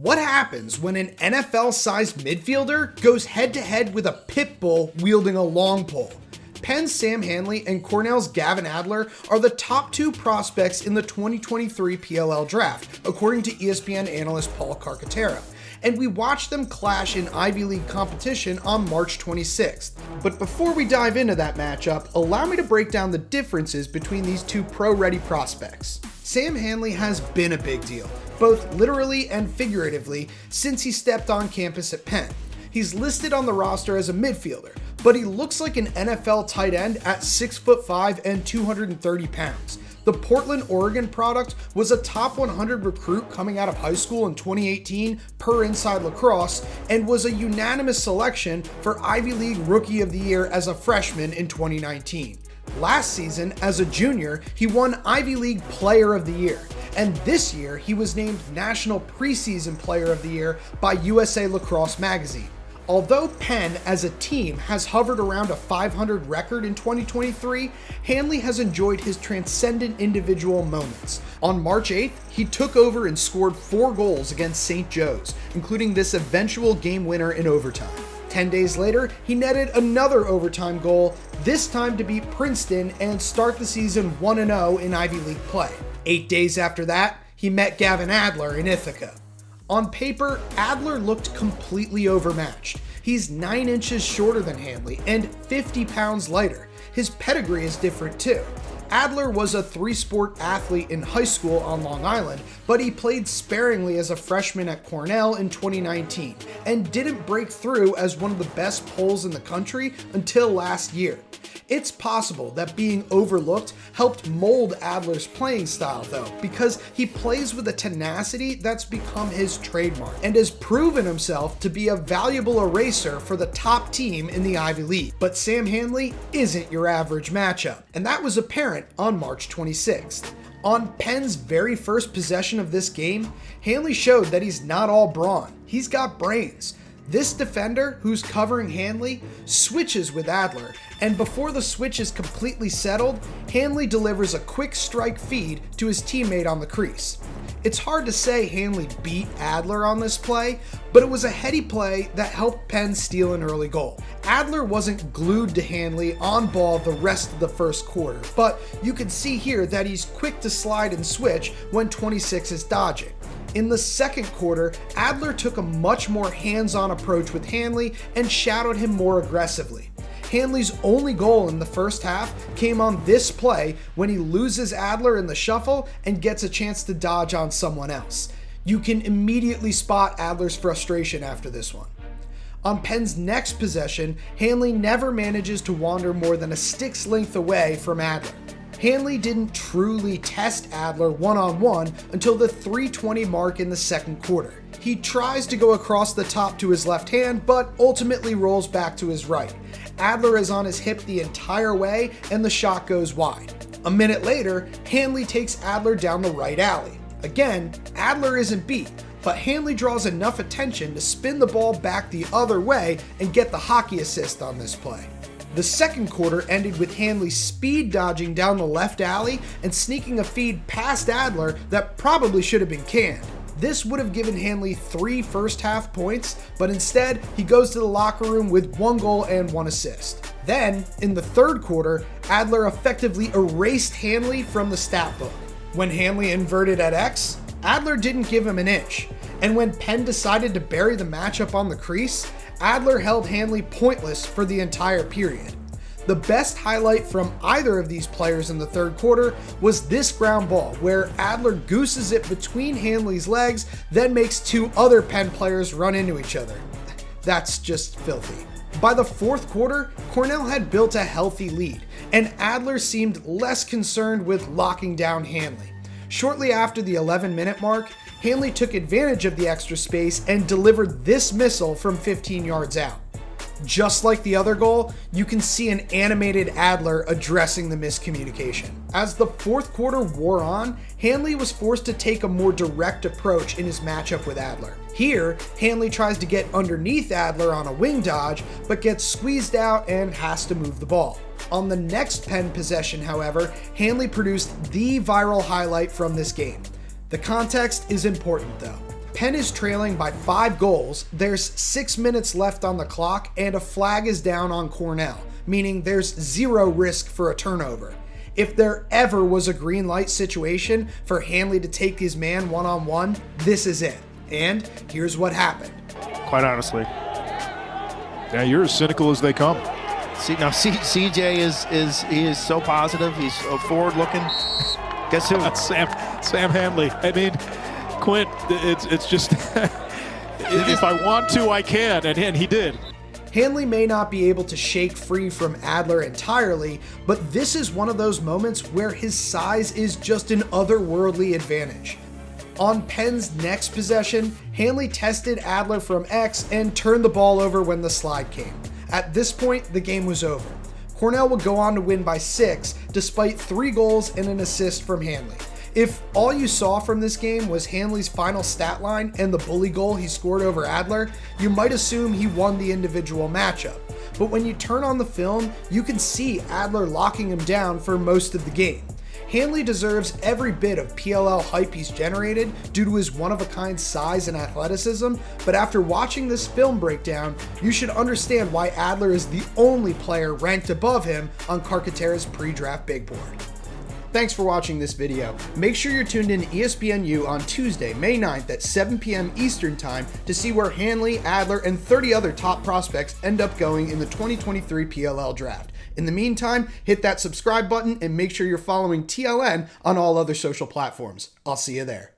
What happens when an NFL-sized midfielder goes head-to-head with a pit bull wielding a long pole? Penn's Sam Handley and Cornell's Gavin Adler are the top two prospects in the 2023 PLL Draft, according to ESPN analyst Carcaterra, and we watched them clash in Ivy League competition on March 26th. But before we dive into that matchup, allow me to break down the differences between these two pro-ready prospects. Sam Handley has been a big deal, both literally and figuratively, since he stepped on campus at Penn. He's listed on the roster as a midfielder, but he looks like an NFL tight end at 6'5" and 230 pounds. The Portland, Oregon product was a top 100 recruit coming out of high school in 2018 per Inside Lacrosse, and was a unanimous selection for Ivy League Rookie of the Year as a freshman in 2019. Last season, as a junior, he won Ivy League Player of the Year, and this year he was named National Preseason Player of the Year by USA Lacrosse magazine. Although Penn as a team has hovered around a 500 record in 2023, Handley has enjoyed his transcendent individual moments. On March 8th, he took over and scored 4 goals against St. Joe's, including this eventual game winner in overtime. 10 days later, he netted another overtime goal, this time to beat Princeton and start the season 1-0 in Ivy League play. 8 days after that, he met Gavin Adler in Ithaca. On paper, Adler looked completely overmatched. He's 9 inches shorter than Handley and 50 pounds lighter. His pedigree is different too. Adler was a 3-sport athlete in high school on Long Island, but he played sparingly as a freshman at Cornell in 2019 and didn't break through as one of the best poles in the country until last year. It's possible that being overlooked helped mold Adler's playing style though, because he plays with a tenacity that's become his trademark and has proven himself to be a valuable eraser for the top team in the Ivy League. But Sam Handley isn't your average matchup, and that was apparent on March 26th. On Penn's very first possession of this game, Handley showed that he's not all brawn, he's got brains. This defender, who's covering Handley, switches with Adler, and before the switch is completely settled, Handley delivers a quick strike feed to his teammate on the crease. It's hard to say Handley beat Adler on this play, but it was a heady play that helped Penn steal an early goal. Adler wasn't glued to Handley on ball the rest of the first quarter, but you can see here that he's quick to slide and switch when 26 is dodging. In the second quarter, Adler took a much more hands-on approach with Handley and shadowed him more aggressively. Handley's only goal in the first half came on this play when he loses Adler in the shuffle and gets a chance to dodge on someone else. You can immediately spot Adler's frustration after this one. On Penn's next possession, Handley never manages to wander more than a stick's length away from Adler. Handley didn't truly test Adler one-on-one until the 3:20 mark in the second quarter. He tries to go across the top to his left hand, but ultimately rolls back to his right. Adler is on his hip the entire way, and the shot goes wide. A minute later, Handley takes Adler down the right alley. Again, Adler isn't beat, but Handley draws enough attention to spin the ball back the other way and get the hockey assist on this play. The second quarter ended with Handley speed dodging down the left alley and sneaking a feed past Adler that probably should have been canned. This would have given Handley 3 first half points, but instead he goes to the locker room with 1 goal and 1 assist. Then, in the third quarter, Adler effectively erased Handley from the stat book. When Handley inverted at X, Adler didn't give him an inch, and when Penn decided to bury the matchup on the crease, Adler held Handley pointless for the entire period. The best highlight from either of these players in the third quarter was this ground ball, where Adler gooses it between Handley's legs, then makes 2 other Penn players run into each other. That's just filthy. By the fourth quarter, Cornell had built a healthy lead, and Adler seemed less concerned with locking down Handley. Shortly after the 11-minute mark, Handley took advantage of the extra space and delivered this missile from 15 yards out. Just like the other goal, you can see an animated Adler addressing the miscommunication. As the fourth quarter wore on, Handley was forced to take a more direct approach in his matchup with Adler. Here, Handley tries to get underneath Adler on a wing dodge, but gets squeezed out and has to move the ball. On the next Penn possession, however, Handley produced the viral highlight from this game. The context is important though. Penn is trailing by 5 goals, there's 6 minutes left on the clock, and a flag is down on Cornell, meaning there's 0 risk for a turnover. If there ever was a green light situation for Handley to take his man one-on-one, this is it. And here's what happened. Quite honestly. Yeah, you're as cynical as they come. See, now CJ is so positive. He's forward looking. Guess who? That's Sam Handley. I mean, Quint, it's just if I want to, I can, and he did. Handley may not be able to shake free from Adler entirely, but this is one of those moments where his size is just an otherworldly advantage. On Penn's next possession, Handley tested Adler from X and turned the ball over when the slide came. At this point, the game was over. Cornell would go on to win by 6, despite 3 goals and an assist from Handley. If all you saw from this game was Handley's final stat line and the bully goal he scored over Adler, you might assume he won the individual matchup. But when you turn on the film, you can see Adler locking him down for most of the game. Handley deserves every bit of PLL hype he's generated due to his one-of-a-kind size and athleticism, but after watching this film breakdown, you should understand why Adler is the only player ranked above him on Carcaterra's pre-draft big board. Thanks for watching this video. Make sure you're tuned in to ESPNU on Tuesday, May 9th at 7 p.m. Eastern Time to see where Handley, Adler, and 30 other top prospects end up going in the 2023 PLL Draft. In the meantime, hit that subscribe button and make sure you're following TLN on all other social platforms. I'll see you there.